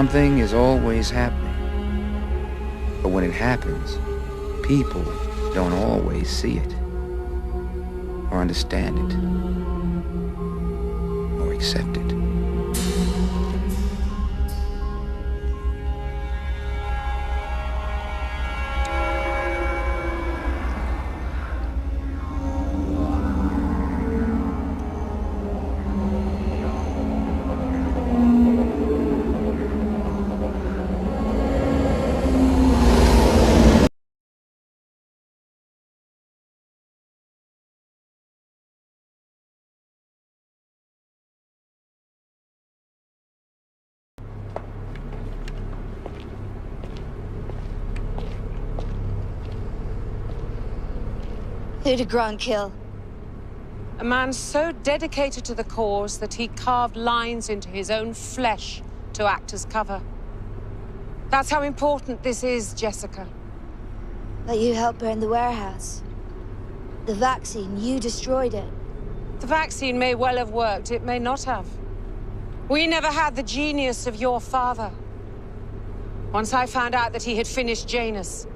Something is always happening. But when it happens, people don't always see it, or understand it, or accept it. Who did Grant kill? A man so dedicated to the cause that he carved lines into his own flesh to act as cover. That's how important this is, Jessica. But you helped burn the warehouse. The vaccine, you destroyed it. The vaccine may well have worked, it may not have. We never had the genius of your father. Once I found out that he had finished Janus,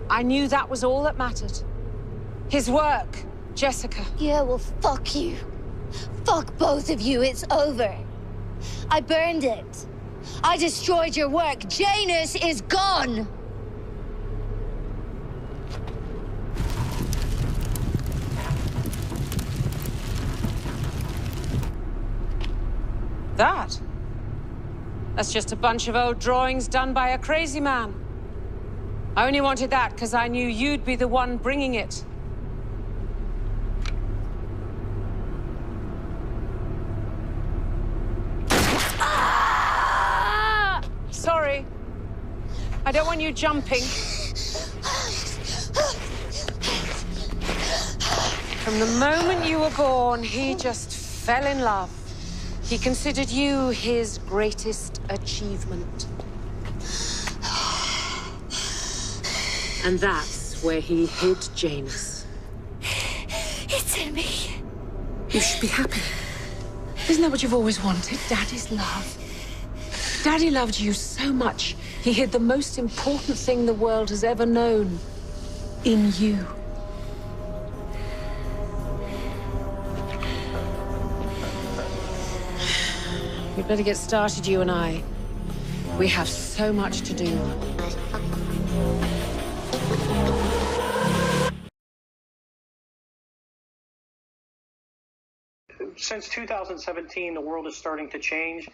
I knew that was all that mattered. His work, Jessica. Yeah, well, fuck you. Fuck both of you, it's over. I burned it. I destroyed your work. Janus is gone! That's just a bunch of old drawings done by a crazy man. I only wanted that because I knew you'd be the one bringing it. Sorry. I don't want you jumping. From the moment you were born, he just fell in love. He considered you his greatest achievement. And that's where he hid Janus. It's in me. You should be happy. Isn't that what you've always wanted? Daddy's love. Daddy loved you so much, he hid the most important thing the world has ever known. In you. We'd better get started, you and I. We have so much to do. Since 2017, the world is starting to change.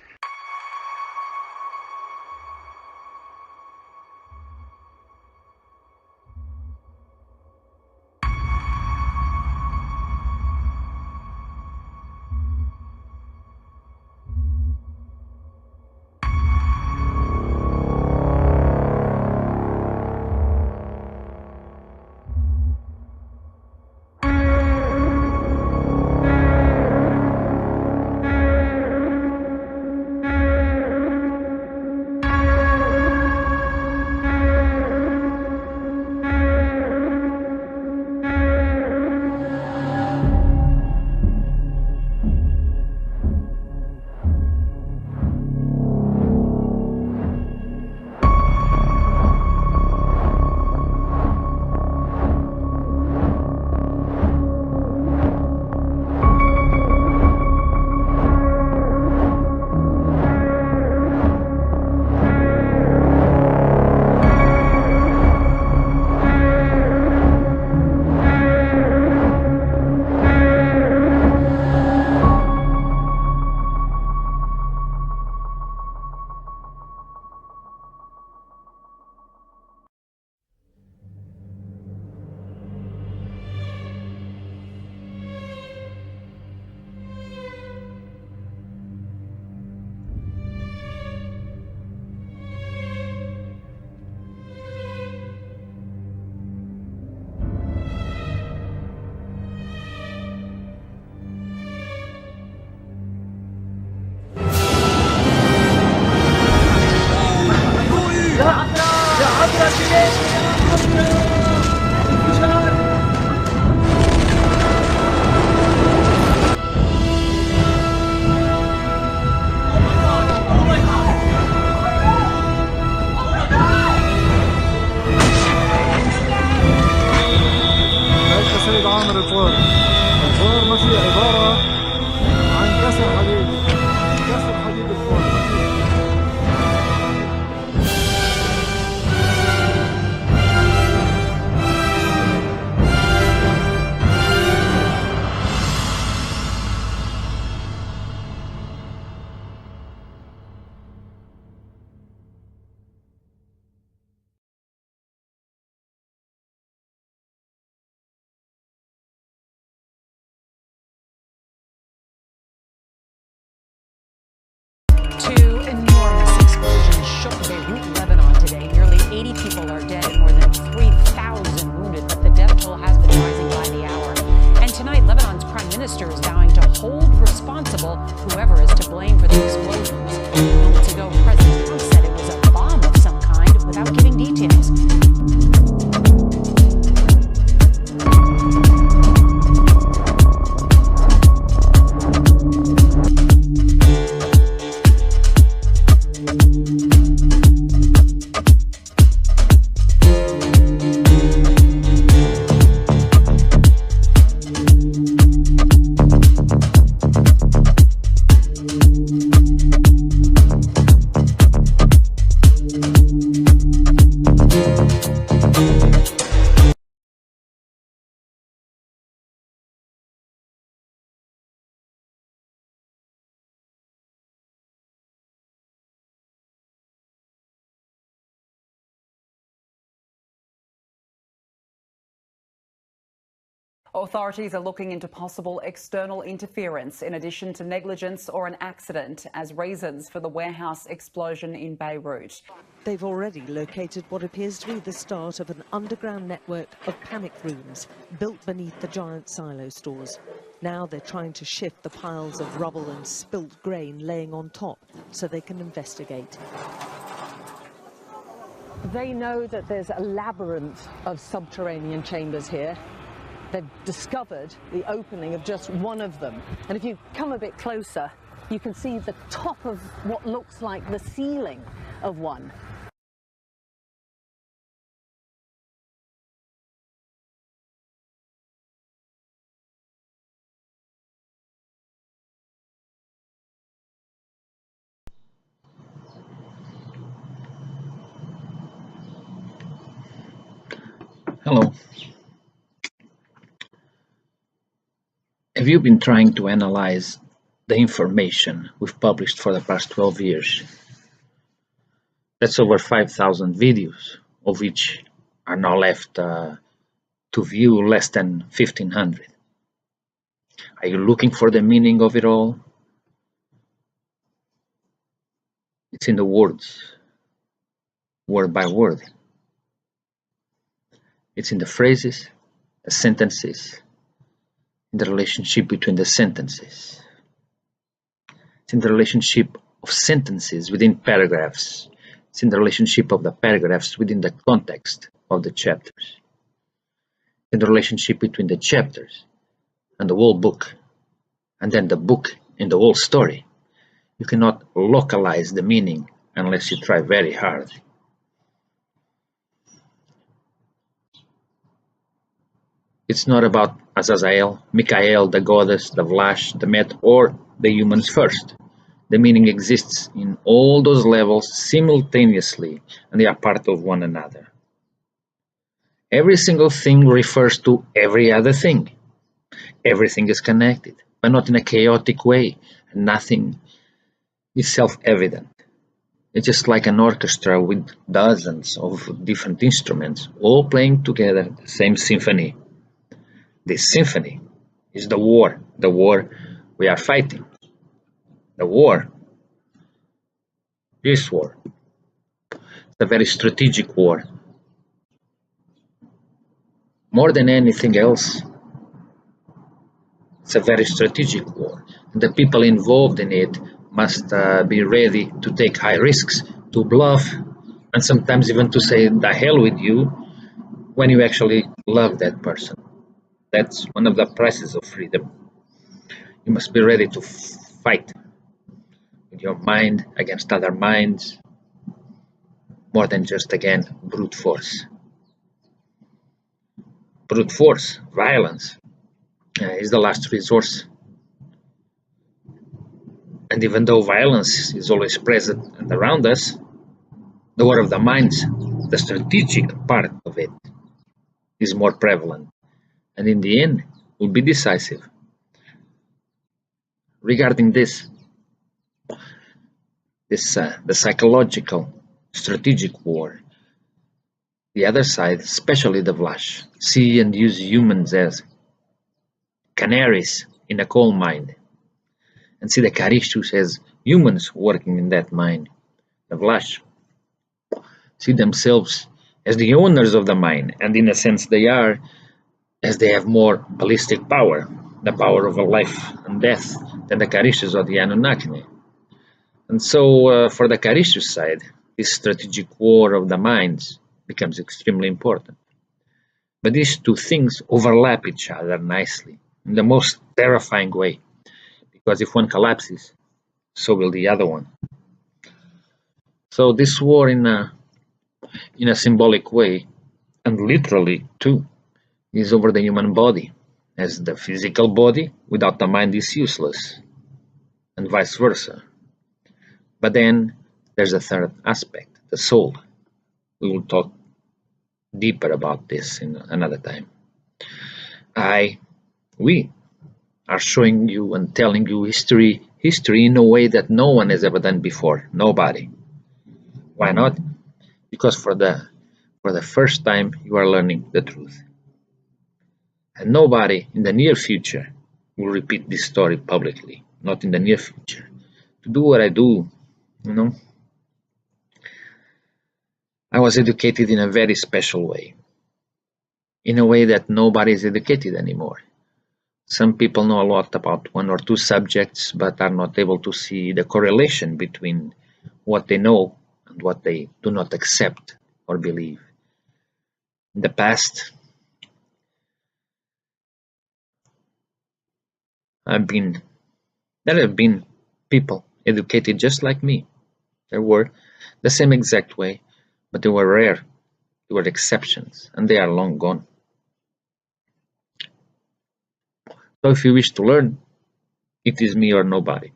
to hold responsible whoever is to blame for the explosions. Moments ago, President Trump said it was a bomb of some kind without giving details. Authorities are looking into possible external interference in addition to negligence or an accident as reasons for the warehouse explosion in Beirut. They've already located what appears to be the start of an underground network of panic rooms built beneath the giant silo stores. Now they're trying to shift the piles of rubble and spilt grain laying on top so they can investigate. They know that there's a labyrinth of subterranean chambers here. They've discovered the opening of just one of them. And if you come a bit closer, you can see the top of what looks like the ceiling of one. Hello. Have you been trying to analyze the information we've published for the past 12 years? That's over 5,000 videos, of which are now left to view less than 1,500. Are you looking for the meaning of it all? It's in the words, word by word. It's in the phrases, the sentences, in the relationship between the sentences. It's in the relationship of sentences within paragraphs. It's in the relationship of the paragraphs within the context of the chapters. In the relationship between the chapters and the whole book, and then the book and the whole story. You cannot localize the meaning unless you try very hard. It's not about Azazel, Michael, the goddess, the Vlash, the Met, or the humans first. The meaning exists in all those levels simultaneously, and they are part of one another. Every single thing refers to every other thing. Everything is connected, but not in a chaotic way. Nothing is self-evident. It's just like an orchestra with dozens of different instruments, all playing together the same symphony. This symphony is the war we are fighting. The war, this war, it's a very strategic war. More than anything else, it's a very strategic war. The people involved in it must be ready to take high risks, to bluff, and sometimes even to say the hell with you when you actually love that person. That's one of the prices of freedom. You must be ready to fight with your mind against other minds, more than just, again, brute force. Brute force, violence, is the last resource. And even though violence is always present and around us, the war of the minds, the strategic part of it, is more prevalent. And in the end, will be decisive. Regarding the psychological, strategic war, the other side, especially the Vlash, see and use humans as canaries in a coal mine, and see the Karishtus as humans working in that mine. The Vlash see themselves as the owners of the mine, and in a sense they are, as they have more ballistic power, the power of a life and death than the Carishus or the Anunnaki. And so for the Carishus side, this strategic war of the minds becomes extremely important. But these two things overlap each other nicely in the most terrifying way, because if one collapses, so will the other one. So this war in a symbolic way, and literally too, is over the human body, as the physical body without the mind is useless, and vice versa. But then there's a third aspect, the soul. We will talk deeper about this in another time. We are showing you and telling you history in a way that no one has ever done before. Nobody. Why not? Because for the first time you are learning the truth. And nobody in the near future will repeat this story publicly. Not in the near future. To do what I do, I was educated in a very special way. In a way that nobody is educated anymore. Some people know a lot about one or two subjects, but are not able to see the correlation between what they know and what they do not accept or believe. In the past, there have been people educated just like me. They were the same exact way, but they were rare. They were exceptions, and they are long gone. So if you wish to learn, it is me or nobody.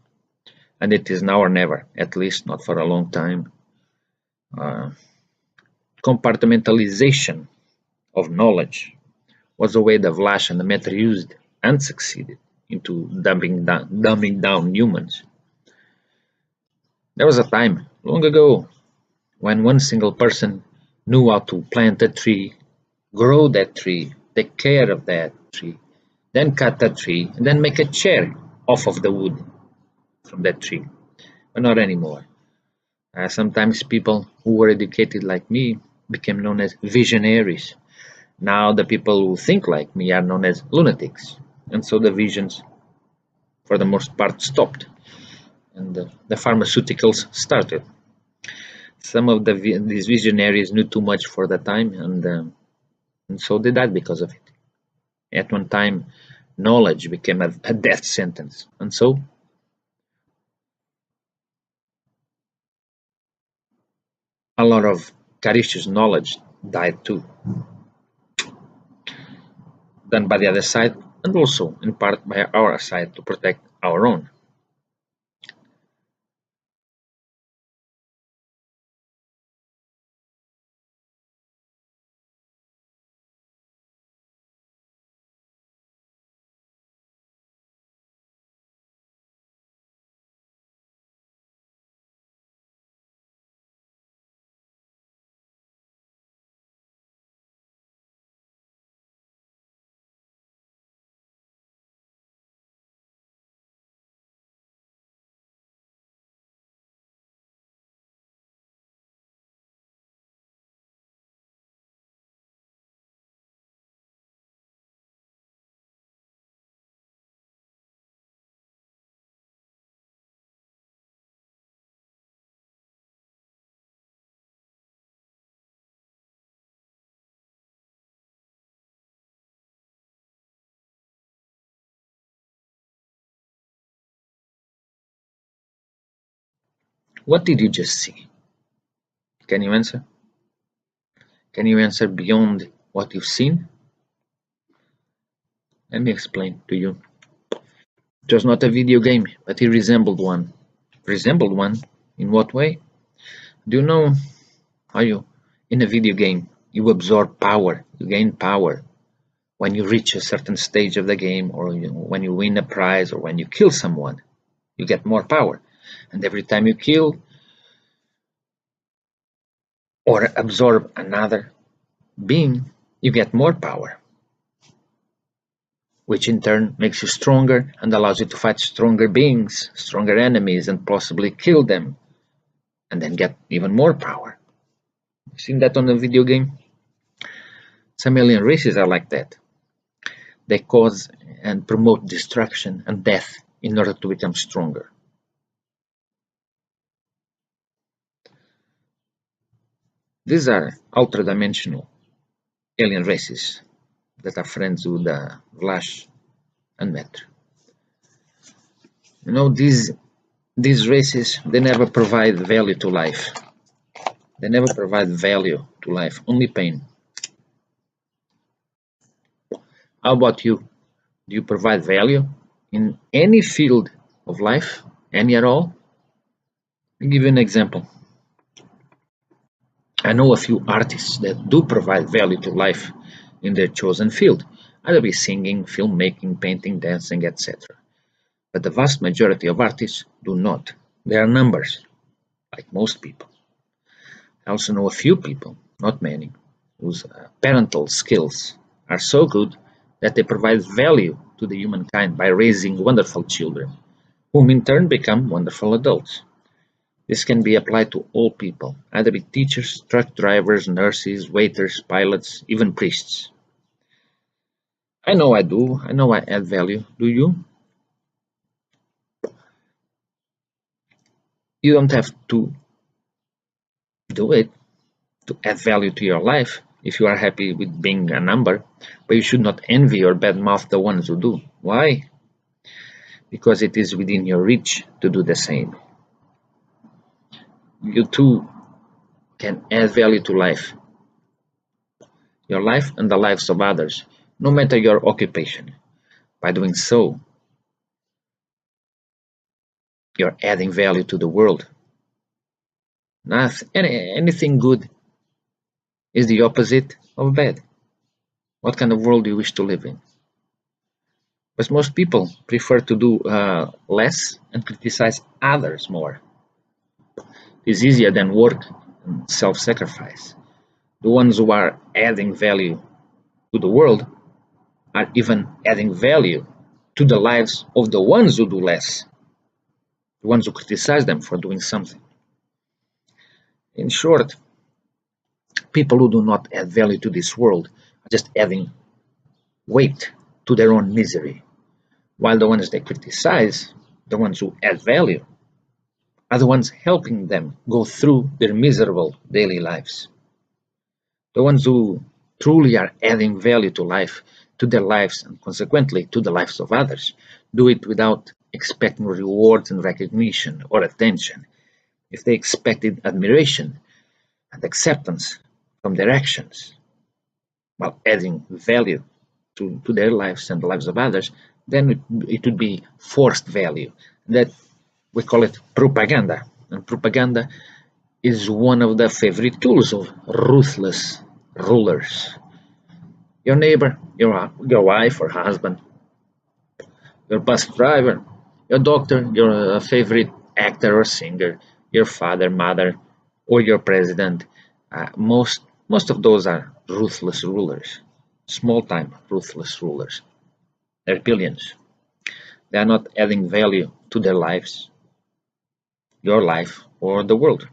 And it is now or never, at least not for a long time. Compartmentalization of knowledge was the way the Vlash and the Meter used and succeeded into dumbing down humans. There was a time, long ago, when one single person knew how to plant a tree, grow that tree, take care of that tree, then cut that tree, and then make a chair off of the wood from that tree. But not anymore. Sometimes people who were educated like me became known as visionaries. Now the people who think like me are known as lunatics. And so the visions, for the most part, stopped. And the pharmaceuticals started. Some of these visionaries knew too much for the time, and so they died because of it. At one time, knowledge became a death sentence. And so a lot of Carishus knowledge died too. Done by the other side, and also in part by our side to protect our own. What did you just see? Can you answer? Can you answer beyond what you've seen? Let me explain to you. It was not a video game, but it resembled one. Resembled one? In what way? Do you know how in a video game, you absorb power, you gain power when you reach a certain stage of the game, or when you win a prize, or when you kill someone, you get more power. And every time you kill or absorb another being, you get more power, which in turn makes you stronger and allows you to fight stronger beings, stronger enemies, and possibly kill them, and then get even more power. You've seen that on a video game? Some alien races are like that. They cause and promote destruction and death in order to become stronger. These are ultra-dimensional alien races that are friends with Vlash and Metr. You know, these races, they never provide value to life. They never provide value to life, only pain. How about you? Do you provide value in any field of life, any at all? I'll give you an example. I know a few artists that do provide value to life in their chosen field, either be singing, filmmaking, painting, dancing, etc. But the vast majority of artists do not. They are numbers, like most people. I also know a few people, not many, whose parental skills are so good that they provide value to the humankind by raising wonderful children, whom in turn become wonderful adults. This can be applied to all people, either be teachers, truck drivers, nurses, waiters, pilots, even priests. I know I do. I know I add value. Do you? You don't have to do it to add value to your life if you are happy with being a number, but you should not envy or badmouth the ones who do. Why? Because it is within your reach to do the same. You too can add value to life, your life and the lives of others, no matter your occupation. By doing so, you're adding value to the world. Anything good is the opposite of bad. What kind of world do you wish to live in? But most people prefer to do less and criticize others more. It's easier than work and self-sacrifice. The ones who are adding value to the world are even adding value to the lives of the ones who do less, the ones who criticize them for doing something. In short, people who do not add value to this world are just adding weight to their own misery, while the ones they criticize, the ones who add value, are the ones helping them go through their miserable daily lives. The ones who truly are adding value to life, to their lives, and consequently to the lives of others, do it without expecting rewards and recognition or attention. If they expected admiration and acceptance from their actions while adding value to their lives and the lives of others, then it would be forced value. That we call it propaganda. And propaganda is one of the favorite tools of ruthless rulers. Your neighbor, your wife or husband, your bus driver, your doctor, your favorite actor or singer, your father, mother, or your president. Most of those are ruthless rulers, small-time ruthless rulers. They're billions. They are not adding value to their lives, your life, or the world.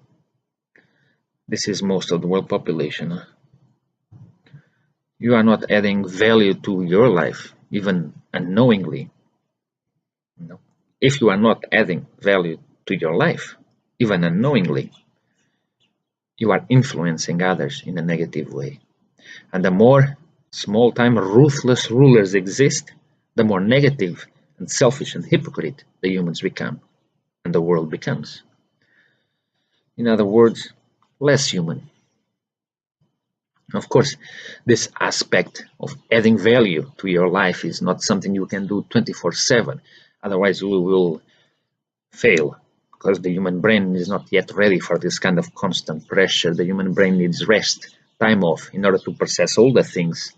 This is most of the world population. You are not adding value to your life, even unknowingly. No. If you are not adding value to your life, even unknowingly, you are influencing others in a negative way. And the more small-time ruthless rulers exist, the more negative and selfish and hypocrite the humans become, and the world becomes. In other words, less human. Of course, this aspect of adding value to your life is not something you can do 24/7. Otherwise, we will fail, because the human brain is not yet ready for this kind of constant pressure. The human brain needs rest, time off, in order to process all the things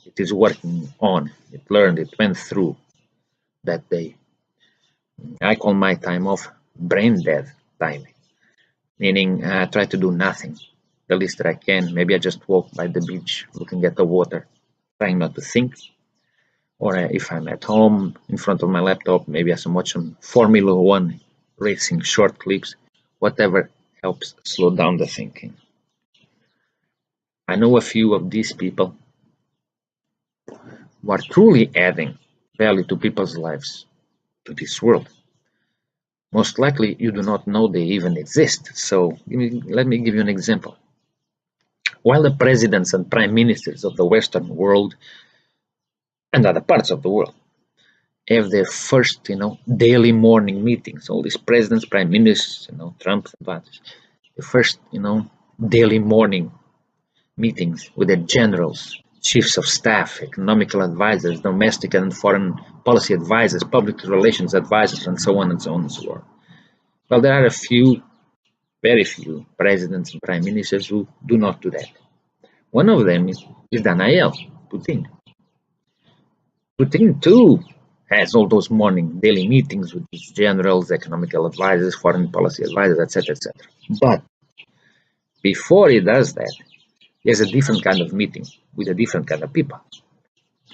it is working on, it learned, it went through that day. I call my time off brain dead time, meaning I try to do nothing, the least that I can. Maybe I just walk by the beach looking at the water, trying not to think. Or if I'm at home in front of my laptop, maybe I watch some Formula One racing short clips, whatever helps slow down the thinking. I know a few of these people who are truly adding value to people's lives, to this world. Most likely you do not know they even exist. So let me give you an example. While the presidents and prime ministers of the Western world and other parts of the world have their first, daily morning meetings, all these presidents, prime ministers, Trump and others, the first, daily morning meetings with their generals, chiefs of staff, economical advisors, domestic and foreign policy advisors, public relations advisors, and so on and so on and so on. Well, there are very few presidents and prime ministers who do not do that. One of them is Daniel Putin. Putin too has all those morning daily meetings with his generals, economical advisors, foreign policy advisors, etc., etc. But before he does that, he has a different kind of meeting with a different kind of people.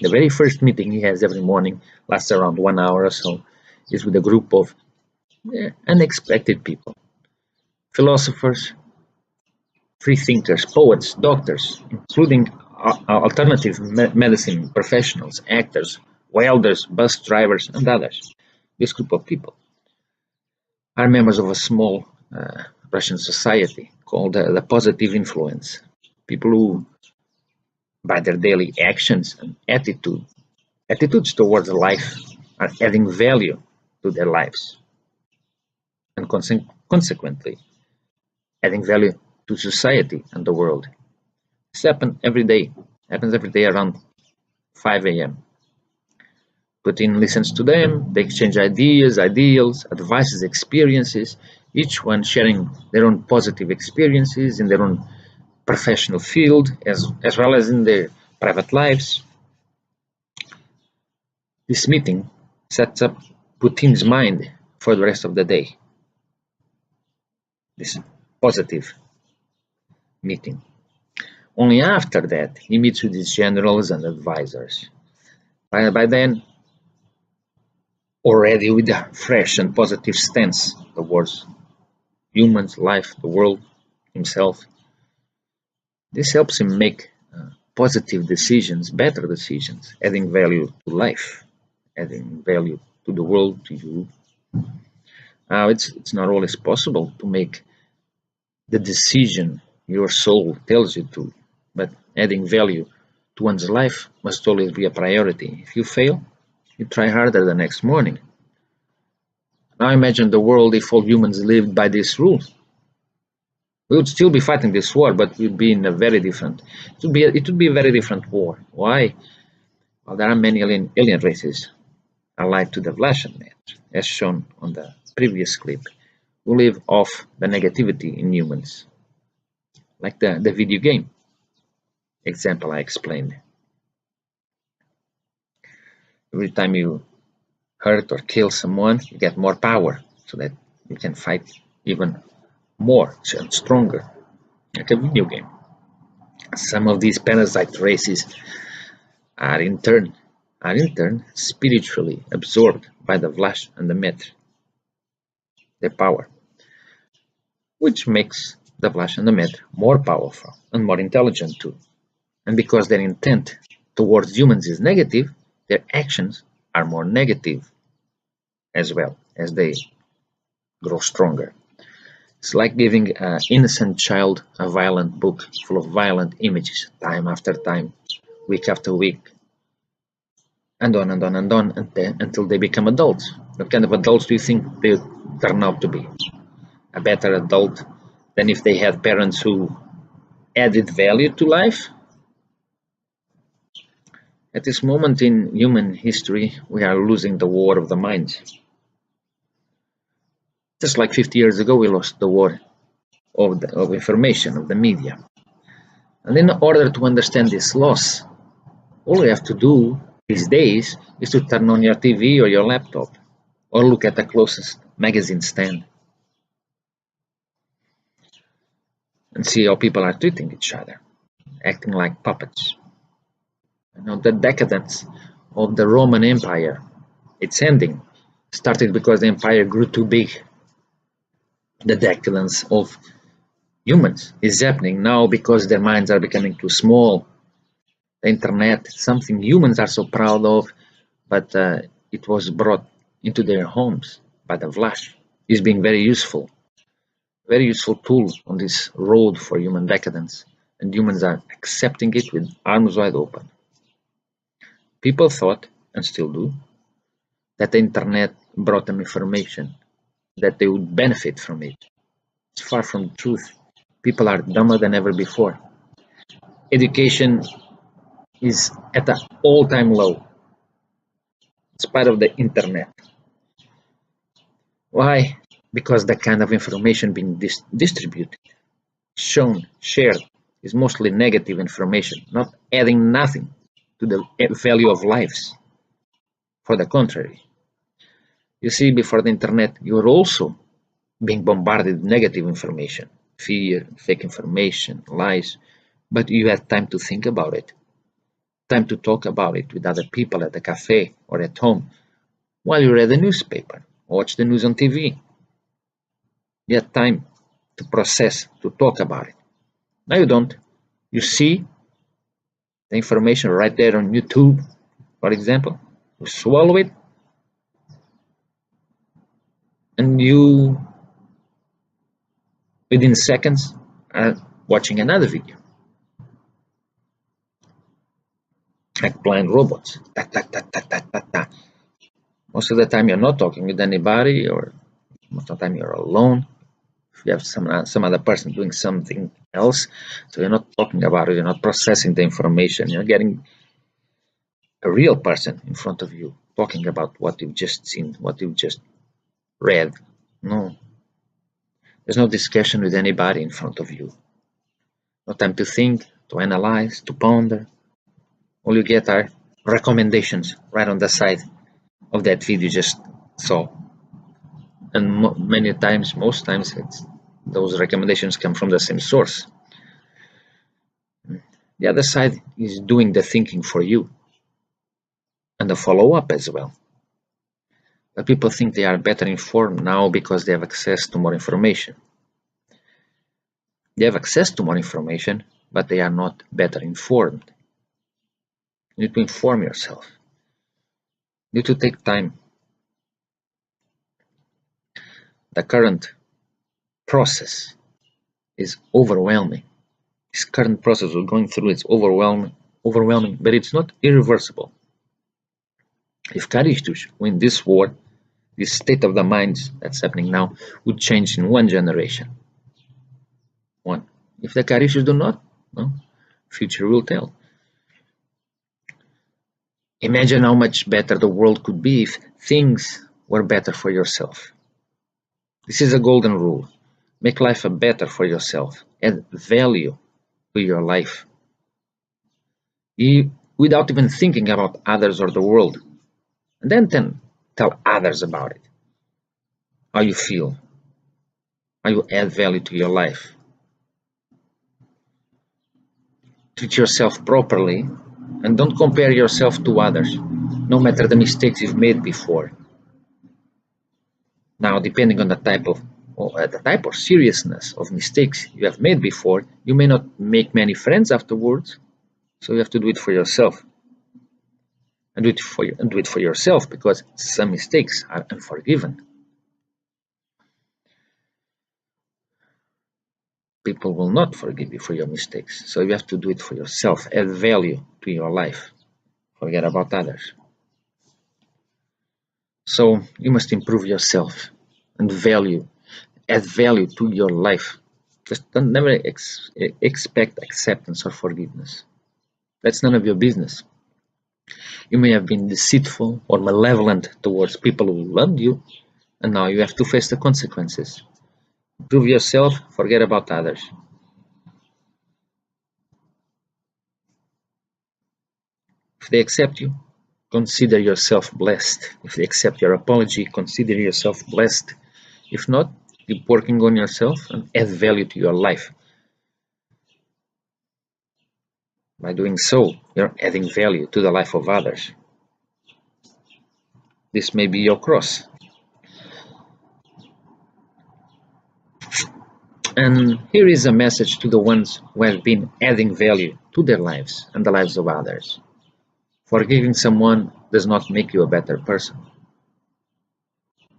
The very first meeting he has every morning lasts around 1 hour or so, is with a group of unexpected people. Philosophers, free thinkers, poets, doctors, including alternative medicine professionals, actors, welders, bus drivers, and others. This group of people are members of a small Russian society called the Positive Influence. People who, by their daily actions and attitudes towards life, are adding value to their lives, and consequently, adding value to society and the world. This happens every day around 5 a.m. Putin listens to them, they exchange ideas, ideals, advices, experiences, each one sharing their own positive experiences in their own professional field as well as in their private lives. This meeting sets up Putin's mind for the rest of the day. This positive meeting. Only after that he meets with his generals and advisors. By then, already with a fresh and positive stance towards humans, life, the world, himself. This helps him make positive decisions, better decisions, adding value to life, adding value to the world, to you. Now, it's not always possible to make the decision your soul tells you to, but adding value to one's life must always be a priority. If you fail, you try harder the next morning. Now imagine the world if all humans lived by this rule. We would still be fighting this war, but we'd be in a very different. It would be a very different war. Why? Well, there are many alien races allied to the Vlasian net, as shown on the previous clip, who live off the negativity in humans, like the video game example I explained. Every time you hurt or kill someone, you get more power, so that you can fight even more and stronger, like a video game. Some of these parasite races are in turn spiritually absorbed by the Vlash and the Metr, their power, which makes the Vlash and the Metr more powerful and more intelligent too. And because their intent towards humans is negative, their actions are more negative as well as they grow stronger. It's like giving an innocent child a violent book full of violent images, time after time, week after week, and on and on and on until they become adults. What kind of adults do you think they turn out to be? A better adult than if they had parents who added value to life? At this moment in human history, we are losing the war of the minds. Just like 50 years ago, we lost the war of information, of the media. And in order to understand this loss, all we have to do these days is to turn on your TV or your laptop, or look at the closest magazine stand and see how people are treating each other, acting like puppets. The decadence of the Roman Empire, its ending, started because the empire grew too big. The decadence of humans is happening now because their minds are becoming too small. The internet is something humans are so proud of, but it was brought into their homes by the Vlach. It's being very useful tool on this road for human decadence, and humans are accepting it with arms wide open. People thought, and still do, that the internet brought them information, that they would benefit from it. It's far from the truth. People are dumber than ever before. Education is at an all-time low, in spite of the internet. Why? Because the kind of information being distributed, shown, shared, is mostly negative information, not adding nothing to the value of lives. For the contrary, you see, before the internet, you were also being bombarded with negative information, fear, fake information, lies, but you had time to think about it, time to talk about it with other people at the cafe or at home, while you read the newspaper or watched the news on TV. You had time to process, to talk about it. Now you don't. You see the information right there on YouTube, for example. You swallow it, and you, within seconds, are watching another video. Like blind robots. Tak, tak, tak, tak, tak, tak, tak. Most of the time you're not talking with anybody, or most of the time you're alone. If you have some other person doing something else, so you're not talking about it, you're not processing the information, you're getting a real person in front of you talking about what you've just seen, what you've just read. No. There's no discussion with anybody in front of you. No time to think, to analyze, to ponder. All you get are recommendations right on the side of that video you just saw. And most times, those recommendations come from the same source. The other side is doing the thinking for you, and the follow-up as well. But people think they are better informed now because they have access to more information. They have access to more information, but they are not better informed. You need to inform yourself. You need to take time. The current process is overwhelming. This current process we're going through is overwhelming, but it's not irreversible. If Karistush win this war, this state of the minds that's happening now would change in one generation. One. If the Karistush do not, no, future will tell. Imagine how much better the world could be if things were better for yourself. This is a golden rule. Make life better for yourself. Add value to your life. Without even thinking about others or the world. And then tell others about it. How you feel. How you add value to your life. Treat yourself properly. And don't compare yourself to others, no matter the mistakes you've made before. Now, depending on the type or seriousness of mistakes you have made before, you may not make many friends afterwards, so you have to do it for yourself. And do it for yourself, because some mistakes are unforgiven. People will not forgive you for your mistakes, so you have to do it for yourself. Add value to your life. Forget about others. So you must improve yourself and add value to your life. Just never expect acceptance or forgiveness. That's none of your business. You may have been deceitful or malevolent towards people who loved you, and now you have to face the consequences. Improve yourself, forget about others. If they accept you, consider yourself blessed. If they accept your apology, consider yourself blessed. If not, keep working on yourself and add value to your life. By doing so, you're adding value to the life of others. This may be your cross. And here is a message to the ones who have been adding value to their lives and the lives of others. Forgiving someone does not make you a better person.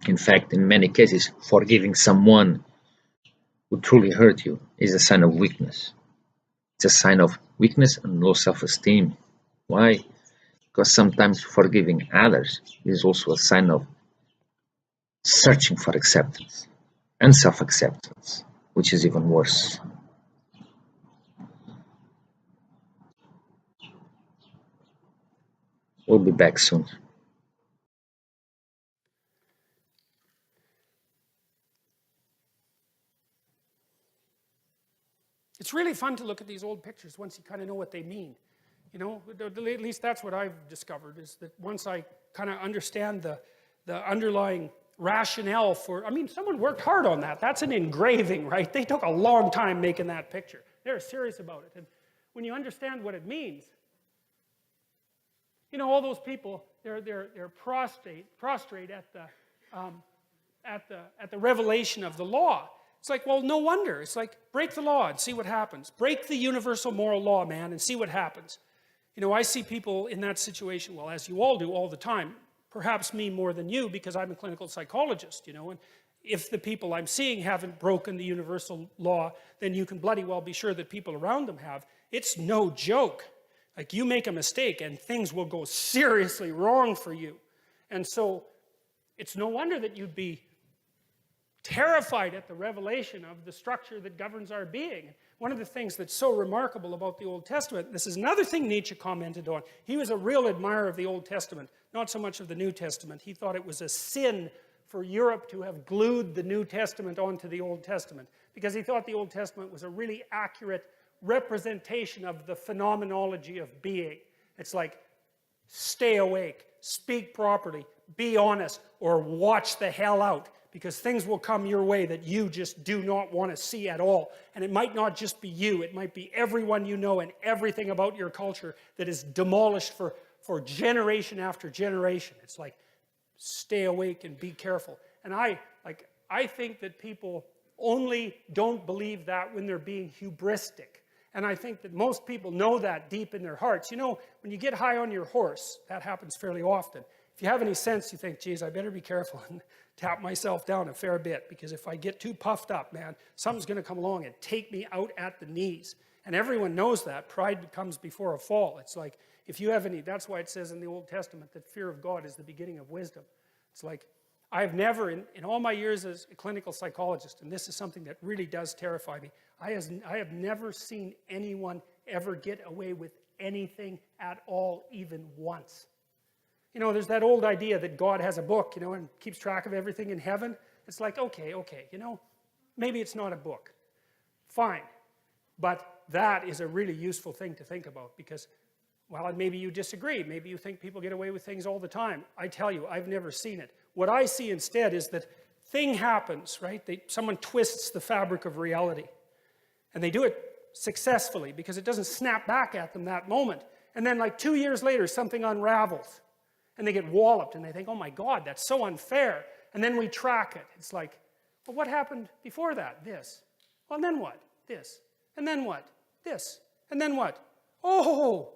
In fact, in many cases, forgiving someone who truly hurt you is a sign of weakness. It's a sign of weakness and low self-esteem. Why? Because sometimes forgiving others is also a sign of searching for acceptance and self-acceptance, which is even worse. We'll be back soon. It's really fun to look at these old pictures once you kind of know what they mean. You know, at least that's what I've discovered, is that once I kind of understand the underlying rationale for, I mean, someone worked hard on that. That's an engraving, right? They took a long time making that picture. They're serious about it. And when you understand what it means, you know, all those people, they're prostrate at the revelation of the law. It's like, well, no wonder. It's like, break the law and see what happens. Break the universal moral law, man, and see what happens. You know, I see people in that situation, well, as you all do all the time, perhaps me more than you because I'm a clinical psychologist, you know, and if the people I'm seeing haven't broken the universal law, then you can bloody well be sure that people around them have. It's no joke. Like, you make a mistake and things will go seriously wrong for you. And so it's no wonder that you'd be terrified at the revelation of the structure that governs our being. One of the things that's so remarkable about the Old Testament, this is another thing Nietzsche commented on. He was a real admirer of the Old Testament, not so much of the New Testament. He thought it was a sin for Europe to have glued the New Testament onto the Old Testament, because he thought the Old Testament was a really accurate representation of the phenomenology of being. It's like, stay awake, speak properly, be honest, or watch the hell out, because things will come your way that you just do not want to see at all. And it might not just be you, it might be everyone you know and everything about your culture that is demolished for generation after generation. It's like, stay awake and be careful. And I think that people only don't believe that when they're being hubristic. And I think that most people know that deep in their hearts. You know, when you get high on your horse, that happens fairly often. If you have any sense, you think, geez, I better be careful and tap myself down a fair bit, because if I get too puffed up, man, something's going to come along and take me out at the knees. And everyone knows that. Pride comes before a fall. It's like, if you have any, that's why it says in the Old Testament that fear of God is the beginning of wisdom. It's like, I've never, in all my years as a clinical psychologist, and this is something that really does terrify me, I have never seen anyone ever get away with anything at all, even once. You know, there's that old idea that God has a book, you know, and keeps track of everything in heaven. It's like, okay, you know, maybe it's not a book. Fine. But that is a really useful thing to think about, because, well, maybe you disagree. Maybe you think people get away with things all the time. I tell you, I've never seen it. What I see instead is that thing happens, right? Someone twists the fabric of reality. And they do it successfully because it doesn't snap back at them that moment. And then like 2 years later, something unravels. And they get walloped and they think, oh my God, that's so unfair. And then we track it. It's like, well, what happened before that? This. Well, and then what? This. And then what? This. And then what? Oh,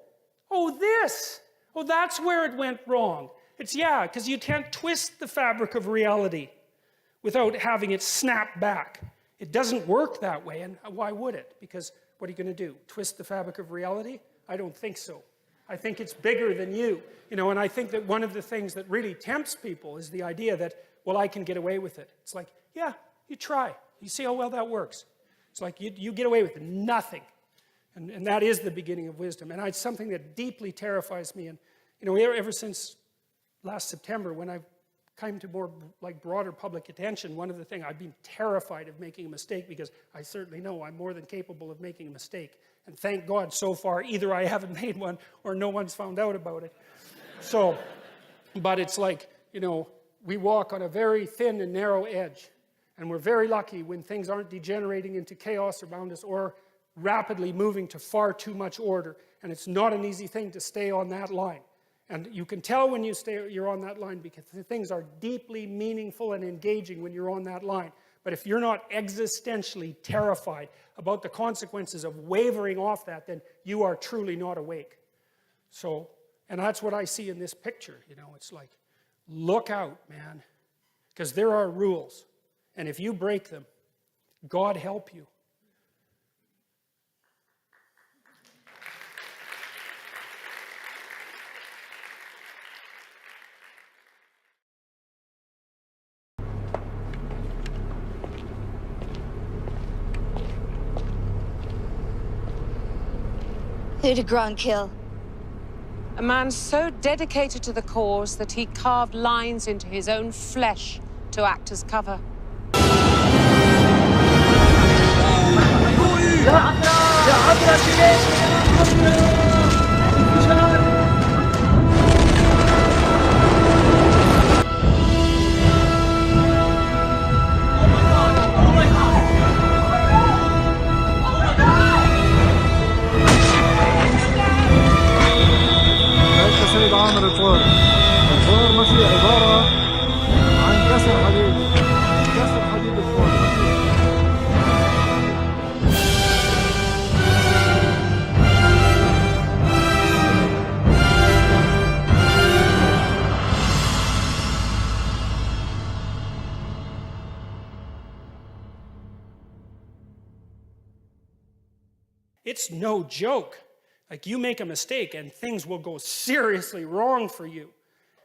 this. Oh, that's where it went wrong. It's, yeah, because you can't twist the fabric of reality without having it snap back. It doesn't work that way, and why would it? Because what are you going to do? Twist the fabric of reality? I don't think so. I think it's bigger than you. You know, and I think that one of the things that really tempts people is the idea that, well, I can get away with it. It's like, yeah, you try. You see how well that works. It's like you get away with nothing. And that is the beginning of wisdom. And it's something that deeply terrifies me. And, you know, ever since last September, when I came to more like broader public attention, one of the things, I've been terrified of making a mistake, because I certainly know I'm more than capable of making a mistake. And thank God so far, either I haven't made one or no one's found out about it. So, but it's like, you know, we walk on a very thin and narrow edge. And we're very lucky when things aren't degenerating into chaos around us or rapidly moving to far too much order. And it's not an easy thing to stay on that line. And you can tell when you're on that line, because things are deeply meaningful and engaging when you're on that line. But if you're not existentially terrified about the consequences of wavering off that, then you are truly not awake. So, and that's what I see in this picture, you know, it's like, look out, man, because there are rules, and if you break them, God help you. Who did Grant kill? A man so dedicated to the cause that he carved lines into his own flesh to act as cover. سيد عامر الفار ماشي عبارة عن كسر حديد الفار. It's no joke. Like, you make a mistake and things will go seriously wrong for you,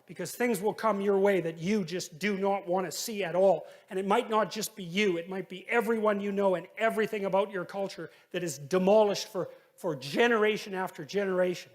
because things will come your way that you just do not want to see at all. And it might not just be you, it might be everyone you know and everything about your culture that is demolished for generation after generation.